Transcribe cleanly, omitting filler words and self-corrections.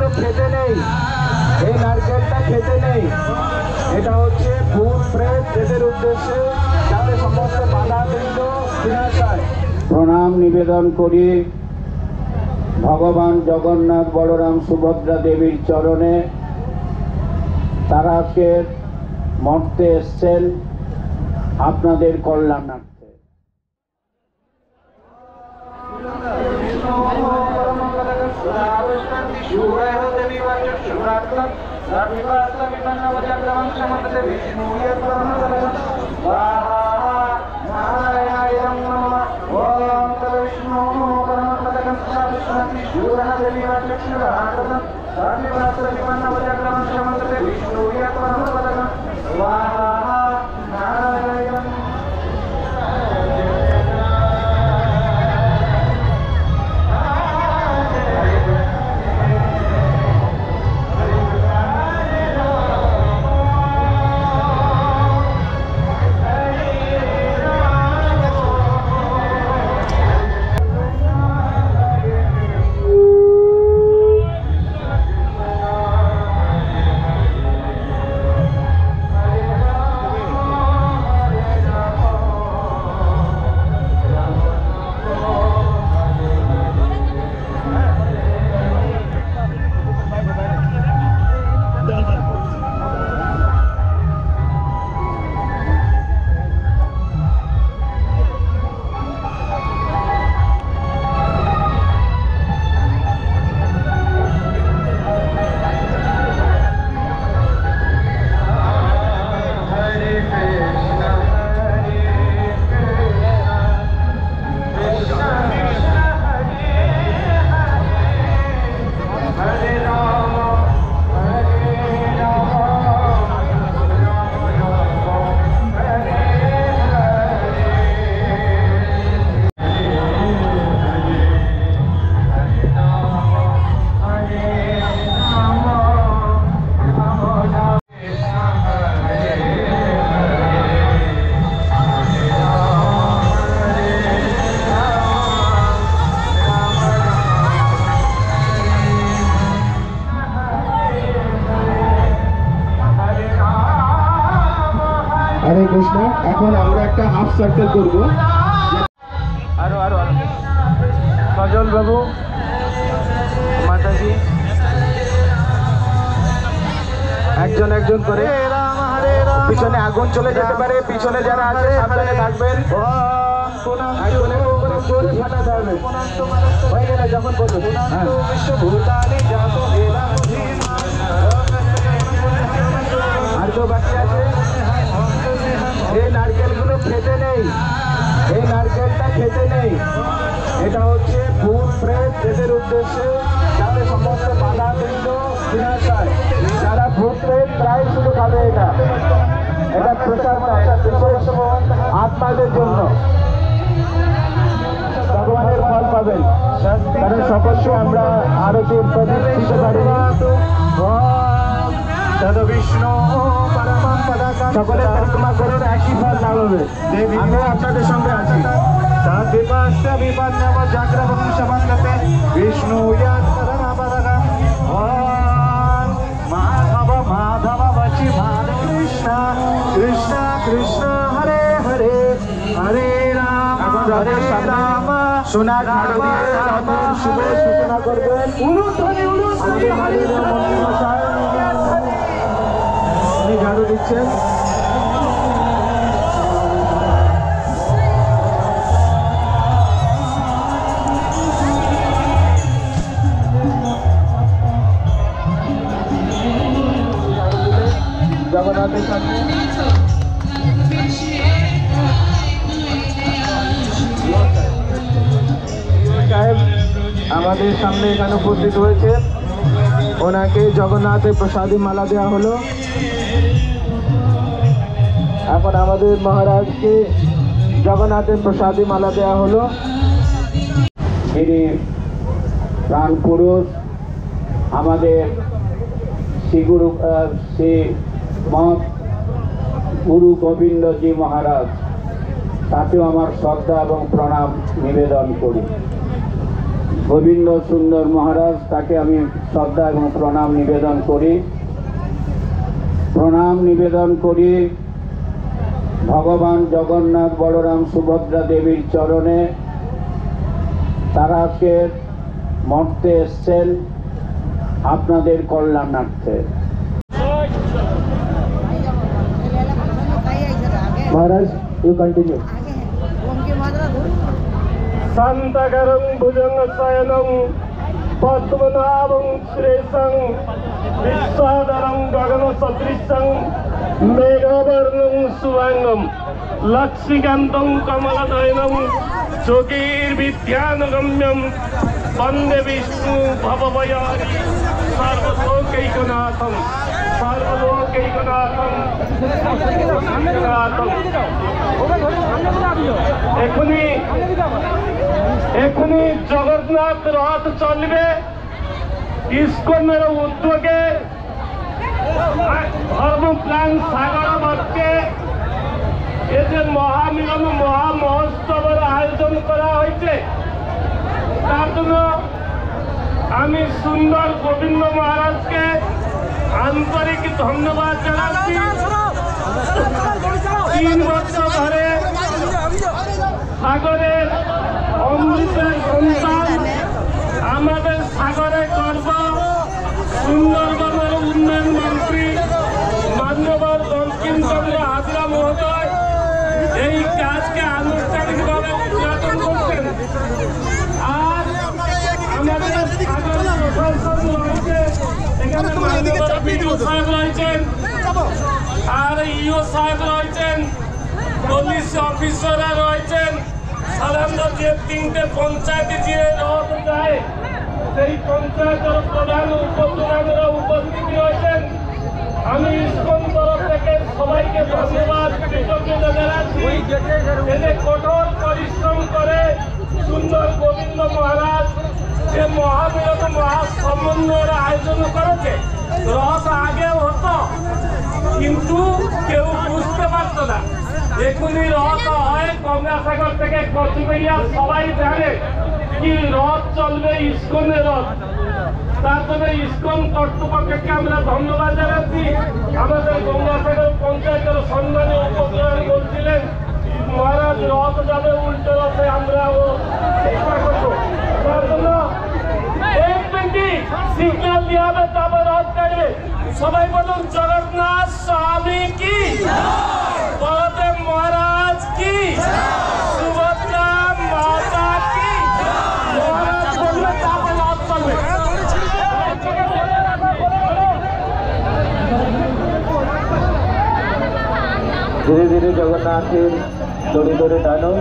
নারকেলগুলো খেতে নেই, এই নারকেলটা খেতে নেই। এটা হচ্ছে ভূত প্রেত এদের উদ্দেশ্যে, যাতে সমস্ত বাধা বিঘ্ন বিনাশ হয়। প্রণাম নিবেদন করি ভগবান জগন্নাথ বলরাম সুভদ্রা দেবীর চরণে। তারা আজকে মর্তে এসছেন আপনাদের কল্যাণার্থে। হরে কৃষ্ণ। এখন আমরা একটা হাফ সার্কেল করব। আরো আরো আরো সজল বাবু, মাতাজি, একজন একজন করে। পিছনে আগুন চলে যেতে পারে, পিছনে যারা আছে সাবধানে থাকবেন। ফাটাতে হবে হয়ে গেলে যখন বলুন। আর তো বাকি আছে। এই নারকেলগুলো খেতে নেই, এই নারকেলটা খেতে নেই। এটা হচ্ছে ভূত প্রেত এদের উদ্দেশ্যে, যাতে সমস্ত বাধা বিঘ্ন বিনাশ হয়। যারা ভূত প্রেত প্রায় শুধু খাবে এটা, এটা প্রচার আত্মাদের জন্য ভগবানের ফল পাবেন। কারণ সকলকে আমরা আরতির প্রদীপ দিতে পারি। বিষ্ণু সকলে পরিক্রমা করুন, একই ফল লাভ হবে। আমি আপনাদের সঙ্গে আছি। বিষ্ণু মাধব মাধব বচি মাধব কৃষ্ণ কৃষ্ণ কৃষ্ণ হরে হরে হরে রাম হরে রাম। সোনার ঝাড়ু দিয়ে শুভ সূচনা করবেন। উনি ঝাড়ু দিচ্ছেন। জগন্নাথের সাথে সাহেব আমাদের সামনে এখানে উপস্থিত হয়েছে। ওনাকে জগন্নাথের প্রসাদী মালা দেওয়া হলো। এখন আমাদের মহারাজকে জগন্নাথের প্রসাদী মালা দেওয়া হলো। যিনি প্রাণ পুরুষ আমাদের শ্রী মহৎ গুরু গোবিন্দজি মহারাজ, তাকেও আমার শ্রদ্ধা এবং প্রণাম নিবেদন করি। গোবিন্দ সুন্দর মহারাজ, তাকে আমি শ্রদ্ধা এবং প্রণাম নিবেদন করি। প্রণাম নিবেদন করি ভগবান জগন্নাথ, বলরাম, সুভদ্রা দেবীর চরণে। তারা আজকে মর্তে এসছেন আপনাদের কল্যাণার্থে। মহারাজ, ইউ কন্টিনিউ। शान्तकरं भुजङ्गशयनं पद्मनाभं श्रेष्ठं विश्वाधरं गगनसदृशं मेघवर्णं शुभाङ्गं लक्ष्मीकान्तं कमलनयनं योगीर्विद्यानगम्यं वन्दे विष्णु भवभयारि सर्वलोकैकनाथं सर्वलोकैकनाथं। এখনই জগন্নাথ রথ চলবে ইস্কনের উদ্যোগে। ধর্মপ্রাণ সাগর মধ্যে এ যে মহামিলন মহা মহোৎসবের আয়োজন করা হয়েছে, তার জন্য আমি সুন্দর গোবিন্দ মহারাজকে আন্তরিক ধন্যবাদ জানাচ্ছি। 3 বছর ধরে সাগরের অমৃতের সন্তান, আমাদের সাগরে গর্ব সুন্দরবনের উন্নয়ন মন্ত্রী মান্যবর বঙ্কিমচন্দ্র হাজরা মহোদয় এই কাজকে আনুষ্ঠানিকভাবে উদ্ঘাটন করছেন। আর আমাদের সাগর প্রশাসন রয়েছে, এখানে মান্যবর বিডিও সাহেব রয়েছেন, আর ইও সাহেব রয়েছেন, পুলিশ অফিসাররা রয়েছেন। সাধারণত যে 3টে পঞ্চায়েতে যে রথ যায় সেই পঞ্চায়েতের প্রধান উপপ্রধানরা উপস্থিত রয়েছেন। আমি ইসকন তরফ থেকে সবাইকে ধন্যবাদ কৃতজ্ঞতা জানাচ্ছি। এতে কঠোর পরিশ্রম করে সুন্দর গোবিন্দ মহারাজ যে মহামিলন মহাসমন্বয়ের আয়োজন করেছে। রথ আগেও হতো, কিন্তু কেউ বুঝতে পারতো না। এখনই রথ হয় গঙ্গাসাগর থেকে কচুবেড়িয়া, সবাই জানে কি রথ চলবে ইসকনের রথ। তার জন্য ইসকন কর্তৃপক্ষকে আমরা ধন্যবাদ জানাচ্ছি। আমাদের গঙ্গাসাগর পঞ্চায়েতের সম্মানী উপপ্রধান বলছিলেন মহারাজ রথ যাবে উল্টো রথে, আমরাও চেষ্টা করবো। তার জন্য সিগন্যাল দেওয়া হবে, তারপর রথ কাটবে। সবাই বলুন জগন্নাথ স্বামী কি, বলদেব মহারাজ কি, সুভদ্রা মাতা কি। মহারাজ বলবে তারপর রথ চলবে। ধীরে ধীরে জগন্নাথের দড়ি ধরে টানো।